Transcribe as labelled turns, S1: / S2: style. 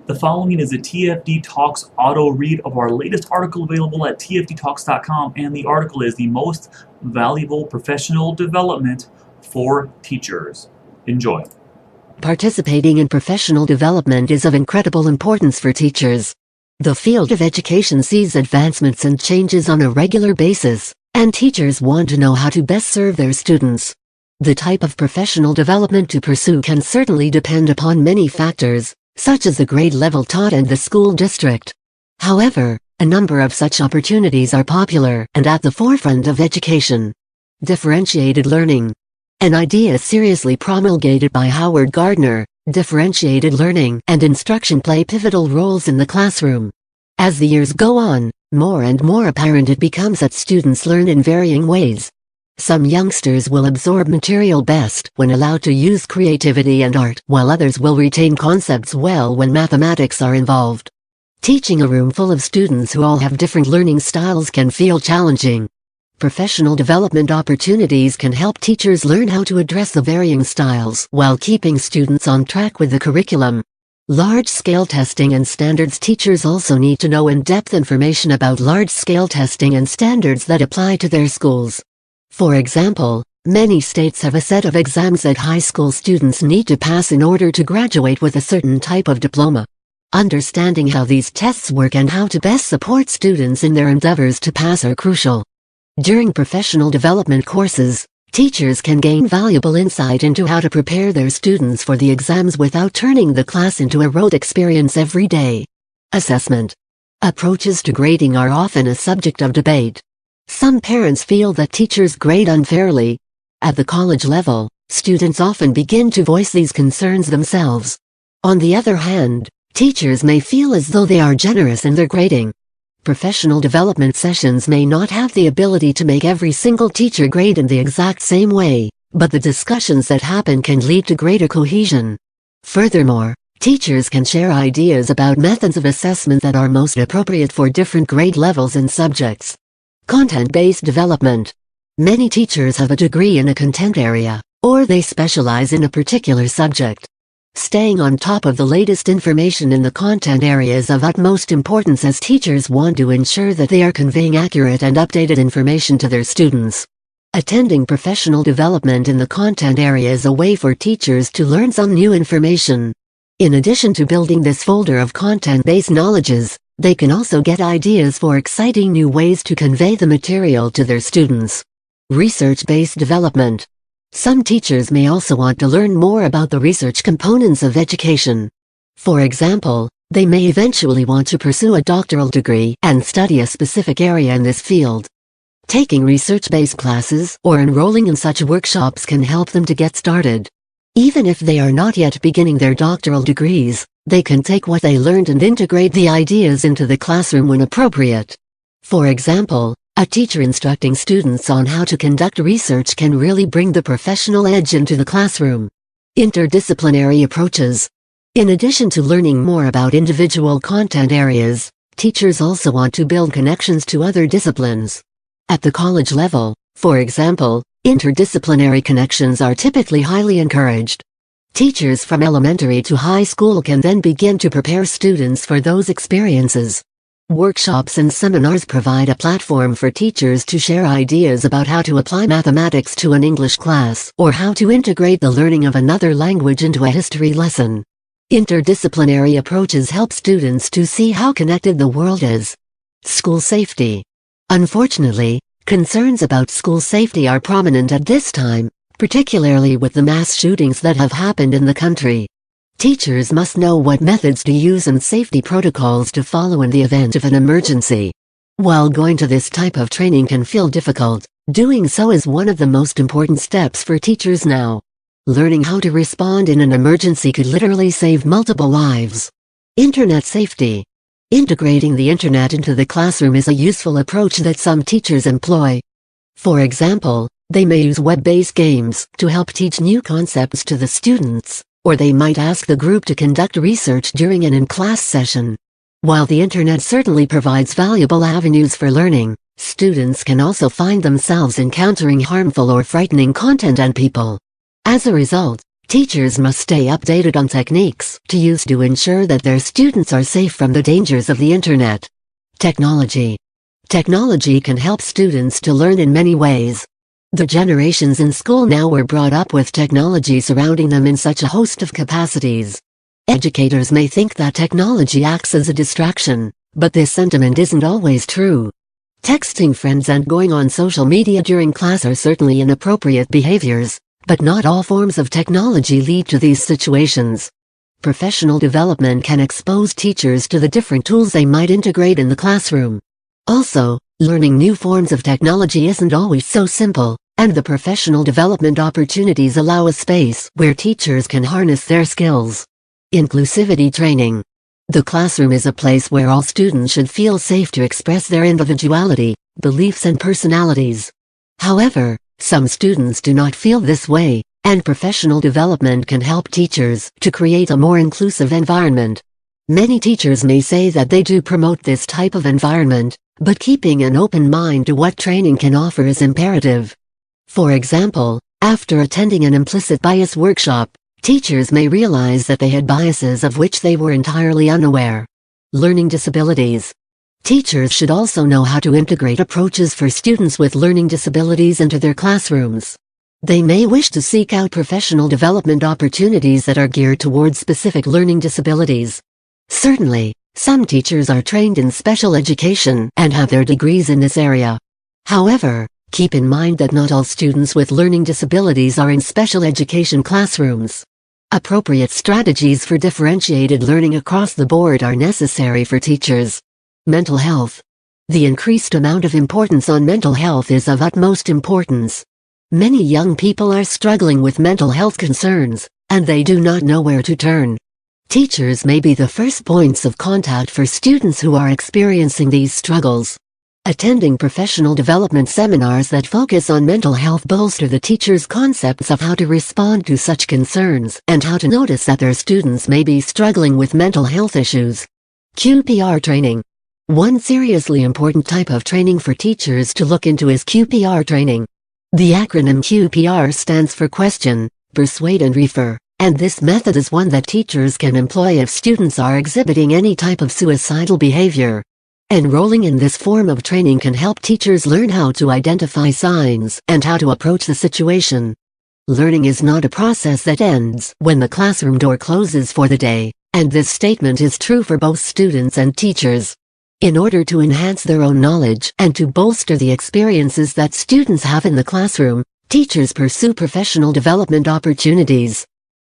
S1: The following is a TFD Talks auto read of our latest article available at tfdtalks.com, and the article is the most valuable professional development for teachers. Enjoy.
S2: Participating in professional development is of incredible importance for teachers. The field of education sees advancements and changes on a regular basis, and teachers want to know how to best serve their students. The type of professional development to pursue can certainly depend upon many factors, such as the grade level taught and the school district. However, a number of such opportunities are popular and at the forefront of education. Differentiated learning. An idea seriously promulgated by Howard Gardner, differentiated learning and instruction play pivotal roles in the classroom. As the years go on, more and more apparent it becomes that students learn in varying ways. Some youngsters will absorb material best when allowed to use creativity and art, while others will retain concepts well when mathematics are involved. Teaching a room full of students who all have different learning styles can feel challenging. Professional development opportunities can help teachers learn how to address the varying styles while keeping students on track with the curriculum. Large-scale testing and standards. Teachers also need to know in-depth information about large-scale testing and standards that apply to their schools. For example, many states have a set of exams that high school students need to pass in order to graduate with a certain type of diploma. Understanding how these tests work and how to best support students in their endeavors to pass are crucial. During professional development courses, teachers can gain valuable insight into how to prepare their students for the exams without turning the class into a rote experience every day. Assessment. Approaches to grading are often a subject of debate. Some parents feel that teachers grade unfairly. At the college level, students often begin to voice these concerns themselves. On the other hand, teachers may feel as though they are generous in their grading. Professional development sessions may not have the ability to make every single teacher grade in the exact same way, but the discussions that happen can lead to greater cohesion. Furthermore, teachers can share ideas about methods of assessment that are most appropriate for different grade levels and subjects. Content-based development. Many teachers have a degree in a content area, or they specialize in a particular subject. Staying on top of the latest information in the content area is of utmost importance, as teachers want to ensure that they are conveying accurate and updated information to their students. Attending professional development in the content area is a way for teachers to learn some new information. In addition to building this folder of content-based knowledges, they can also get ideas for exciting new ways to convey the material to their students. Research-based development. Some teachers may also want to learn more about the research components of education. For example, they may eventually want to pursue a doctoral degree and study a specific area in this field. Taking research-based classes or enrolling in such workshops can help them to get started. Even if they are not yet beginning their doctoral degrees, they can take what they learned and integrate the ideas into the classroom when appropriate. For example, a teacher instructing students on how to conduct research can really bring the professional edge into the classroom. Interdisciplinary approaches. In addition to learning more about individual content areas, teachers also want to build connections to other disciplines. At the college level, for example, interdisciplinary connections are typically highly encouraged. Teachers from elementary to high school can then begin to prepare students for those experiences. Workshops and seminars provide a platform for teachers to share ideas about how to apply mathematics to an English class, or how to integrate the learning of another language into a history lesson. Interdisciplinary approaches help students to see how connected the world is. School safety. Unfortunately, concerns about school safety are prominent at this time, particularly with the mass shootings that have happened in the country. Teachers must know what methods to use and safety protocols to follow in the event of an emergency. While going to this type of training can feel difficult, doing so is one of the most important steps for teachers now. Learning how to respond in an emergency could literally save multiple lives. Internet safety. Integrating the internet into the classroom is a useful approach that some teachers employ. For example, they may use web-based games to help teach new concepts to the students, or they might ask the group to conduct research during an in-class session. While the internet certainly provides valuable avenues for learning, students can also find themselves encountering harmful or frightening content and people. As a result, Teachers must stay updated on techniques to use to ensure that their students are safe from the dangers of the internet. Technology. Technology can help students to learn in many ways. The generations in school now were brought up with technology surrounding them in such a host of capacities. Educators may think that technology acts as a distraction, but this sentiment isn't always true. Texting friends and going on social media during class are certainly inappropriate behaviors, but not all forms of technology lead to these situations. Professional development can expose teachers to the different tools they might integrate in the classroom. Also, learning new forms of technology isn't always so simple, and the professional development opportunities allow a space where teachers can harness their skills. Inclusivity training. The classroom is a place where all students should feel safe to express their individuality, beliefs and personalities. However, some students do not feel this way, and professional development can help teachers to create a more inclusive environment. Many teachers may say that they do promote this type of environment, but keeping an open mind to what training can offer is imperative. For example, after attending an implicit bias workshop, teachers may realize that they had biases of which they were entirely unaware. Learning disabilities. Teachers should also know how to integrate approaches for students with learning disabilities into their classrooms. They may wish to seek out professional development opportunities that are geared towards specific learning disabilities. Certainly, some teachers are trained in special education and have their degrees in this area. However, keep in mind that not all students with learning disabilities are in special education classrooms. Appropriate strategies for differentiated learning across the board are necessary for teachers. Mental health. The increased amount of importance on mental health is of utmost importance. Many young people are struggling with mental health concerns, and they do not know where to turn. Teachers may be the first points of contact for students who are experiencing these struggles. Attending professional development seminars that focus on mental health bolster the teacher's concepts of how to respond to such concerns and how to notice that their students may be struggling with mental health issues. Qpr Training. One seriously important type of training for teachers to look into is Qpr Training. The acronym Qpr stands for Question, Persuade and Refer, and this method is one that teachers can employ if students are exhibiting any type of suicidal behavior. Enrolling in this form of training can help teachers learn how to identify signs and how to approach the situation. Learning is not a process that ends when the classroom door closes for the day, and this statement is true for both students and teachers. In order to enhance their own knowledge and to bolster the experiences that students have in the classroom, teachers pursue professional development opportunities.